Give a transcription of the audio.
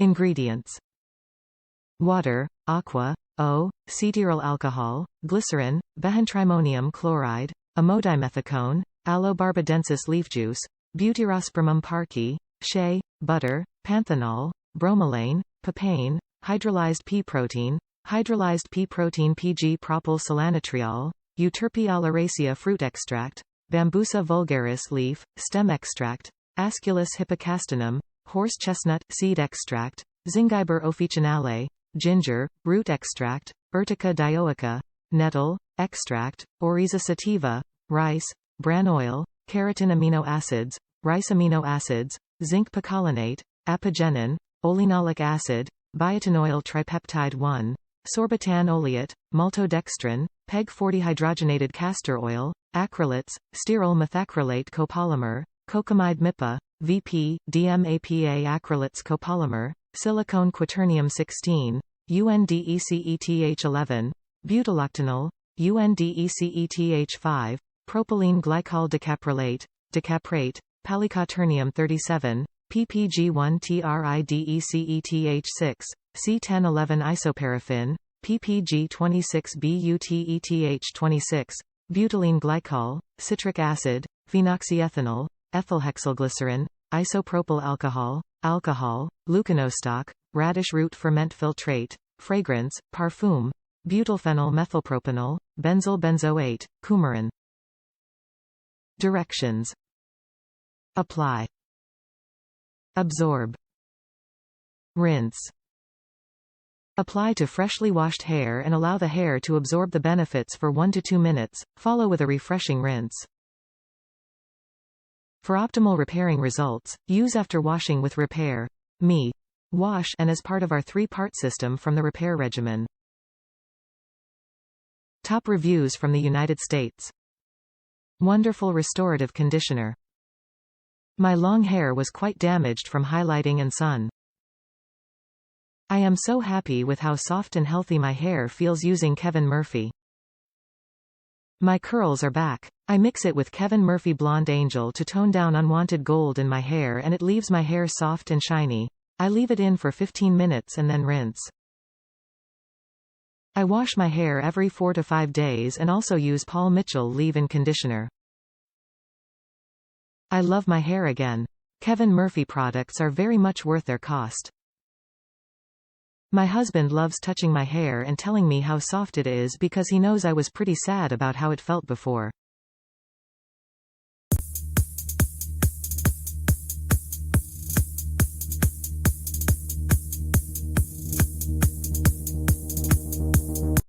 Ingredients: water, aqua, O, cetearyl alcohol, glycerin, Behentrimonium chloride, Amodimethicone, Aloe Barbadensis leaf juice, Butyrospermum Parkii, Shea, butter, Panthenol, Bromelain, Papain, Hydrolyzed pea protein, PG-Propyl Silanetriol, Euterpe Oleracea fruit extract, Bambusa vulgaris leaf, stem extract, Aesculus Hippocastanum, horse chestnut seed extract, Zingiber Officinale, ginger, root extract, Urtica Dioica, Nettle, extract, Oryza Sativa, rice, bran oil, keratin amino acids, rice amino acids, zinc picolinate, apigenin, olenolic acid, biotin tripeptide 1, sorbitan oleate, maltodextrin, PEG-40 hydrogenated castor oil, acrylates, sterol methacrylate copolymer, cocamide MIPA, VP, DMAPA acrylates copolymer, silicone quaternium 16, UNDECETH11, butyloctanol, UNDECETH5, propylene glycol decaprylate, decaprate, paliquaternium 37, PPG1 TRIDECETH6, C1011 isoparaffin, PPG26 BUTETH26, butylene glycol, citric acid, phenoxyethanol, ethylhexylglycerin, isopropyl alcohol, alcohol, leuconostock, radish root ferment filtrate, fragrance, parfum, butylphenyl methylpropanol, benzyl benzoate, coumarin. Directions: apply, absorb, rinse. Apply to freshly washed hair and allow the hair to absorb the benefits for 1 to 2 minutes, follow with a refreshing rinse. For optimal repairing results, use after washing with Repair-Me wash and as part of our 3-part system from the repair regimen. Top reviews from the United States. Wonderful restorative conditioner. My long hair was quite damaged from highlighting and sun. I am so happy with how soft and healthy my hair feels using Kevin Murphy. My curls are back. I mix it with Kevin Murphy Blonde Angel to tone down unwanted gold in my hair and it leaves my hair soft and shiny. I leave it in for 15 minutes and then rinse. I wash my hair every 4 to 5 days and also use Paul Mitchell leave-in conditioner. I love my hair again. Kevin Murphy products are very much worth their cost. My husband loves touching my hair and telling me how soft it is because he knows I was pretty sad about how it felt before.